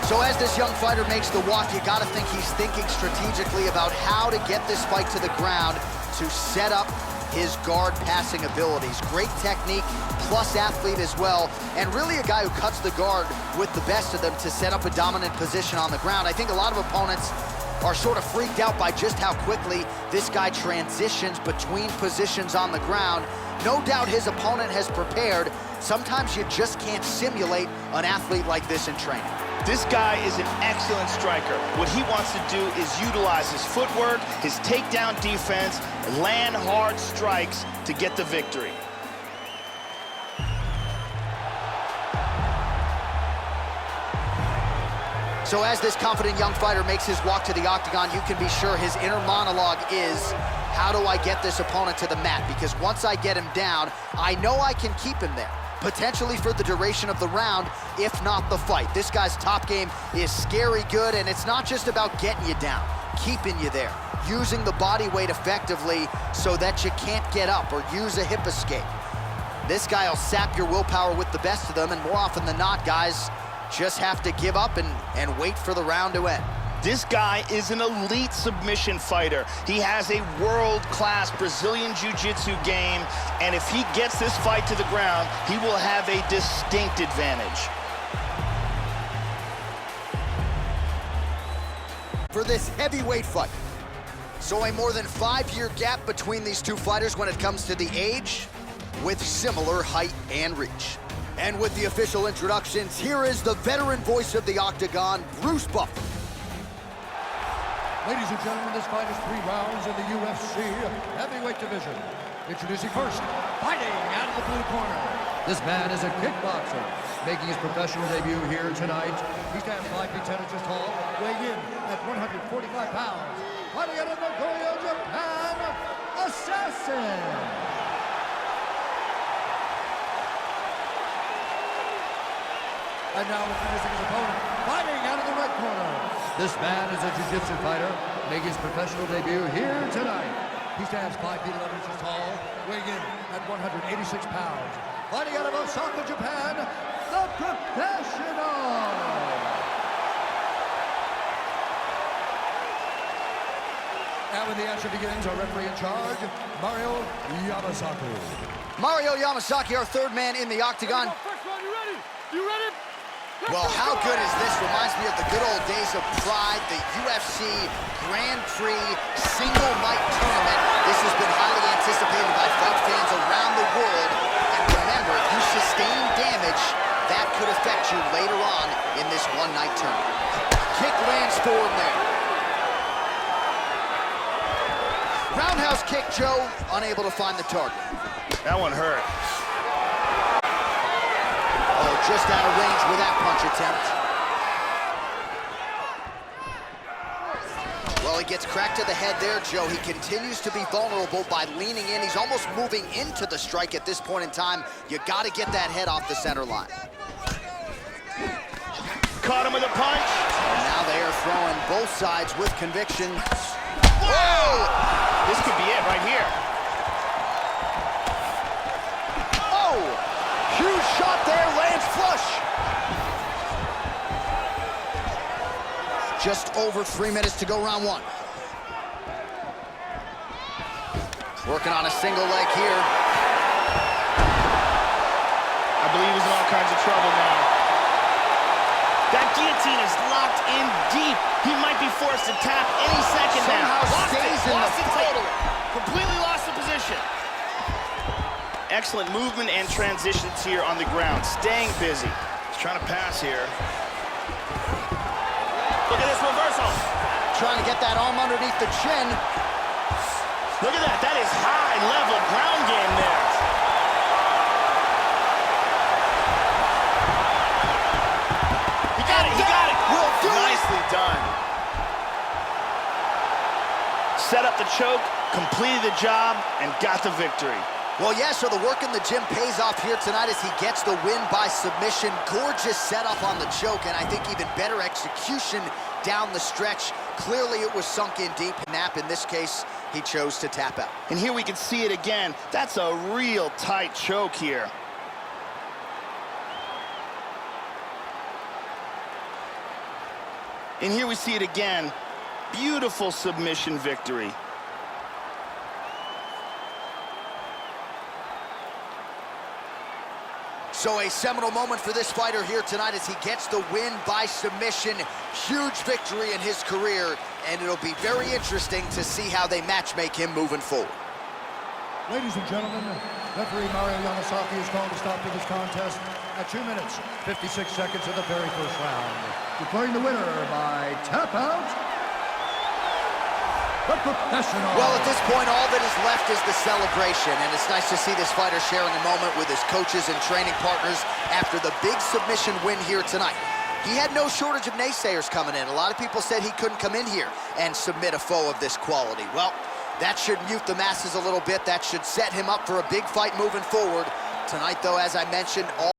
So as this young fighter makes the walk, you gotta think he's thinking strategically about how to get this fight to the ground to set up his guard passing abilities. Great technique, plus athlete as well, and really a guy who cuts the guard with the best of them to set up a dominant position on the ground. I think a lot of opponents are sort of freaked out by just how quickly this guy transitions between positions on the ground. No doubt his opponent has prepared. Sometimes you just can't simulate an athlete like this in training. This guy is an excellent striker. What he wants to do is utilize his footwork, his takedown defense, land hard strikes to get the victory. So as this confident young fighter makes his walk to the octagon, you can be sure his inner monologue is, how do I get this opponent to the mat? Because once I get him down, I know I can keep him there, potentially for the duration of the round, if not the fight. This guy's top game is scary good, and it's not just about getting you down, keeping you there, using the body weight effectively so that you can't get up or use a hip escape. This guy will sap your willpower with the best of them, and more often than not, guys just have to give up and wait for the round to end. This guy is an elite submission fighter. He has a world-class Brazilian Jiu-Jitsu game, and if he gets this fight to the ground, he will have a distinct advantage. For this heavyweight fight, so a more than 5-year gap between these two fighters when it comes to the age, with similar height and reach. And with the official introductions, here is the veteran voice of the Octagon, Bruce Buffer. Ladies and gentlemen, this fight is 3 rounds in the UFC heavyweight division. Introducing first, fighting out of the blue corner. This man is a kickboxer, making his professional debut here tonight. He stands 5 feet 10 inches tall, weighing in at 145 pounds. Fighting out of Nagoya, Japan, Assassin. And now introducing his opponent, fighting out of the red corner. This man is a jiu-jitsu fighter, making his professional debut here tonight. He stands 5 feet 11 inches tall, weighing in at 186 pounds. Fighting out of Osaka, Japan, the professional. And when the action begins, our referee in charge, Mario Yamasaki. Mario Yamasaki, our third man in the Octagon. First round, you ready? You ready? Well, how good is this? Reminds me of the good old days of Pride, the UFC Grand Prix single night tournament. This has been highly anticipated by fight fans around the world. And remember, if you sustain damage, that could affect you later on in this one-night tournament. Kick lands for him there. Roundhouse kick, Joe, unable to find the target. That one hurt. Just out of range with that punch attempt. Well, he gets cracked to the head there, Joe. He continues to be vulnerable by leaning in. He's almost moving into the strike at this point in time. You got to get that head off the center line. Caught him with a punch. And now they are throwing both sides with conviction. Whoa! This could be it right here. Huge shot there, lands flush. Just over 3 minutes to go, round 1. Working on a single leg here. I believe he's in all kinds of trouble now. That guillotine is locked in deep. He might be forced to tap any second now. Somehow stays in the fight. Totally. Completely lost the position. Excellent movement and transitions here on the ground. Staying busy. He's trying to pass here. Look at this reversal. Trying to get that arm underneath the chin. Look at that. That is high-level ground game there. He got it. He got it. Will do it. Nicely done. Set up the choke, completed the job, and got the victory. Well, yeah, so the work in the gym pays off here tonight as he gets the win by submission. Gorgeous setup on the choke, and I think even better execution down the stretch. Clearly, it was sunk in deep. Nap, in this case, he chose to tap out. And here we can see it again. That's a real tight choke here. And here we see it again. Beautiful submission victory. So a seminal moment for this fighter here tonight as he gets the win by submission. Huge victory in his career, and it'll be very interesting to see how they matchmake him moving forward. Ladies and gentlemen, referee Mario Yamasaki is called to stop to this contest at 2 minutes, 56 seconds of the very first round. Declaring the winner by tap out, the professional. Well, at this point, all that is left is the celebration, and it's nice to see this fighter sharing a moment with his coaches and training partners after the big submission win here tonight. He had no shortage of naysayers coming in. A lot of people said he couldn't come in here and submit a foe of this quality. Well, that should mute the masses a little bit. That should set him up for a big fight moving forward. Tonight, though, as I mentioned, all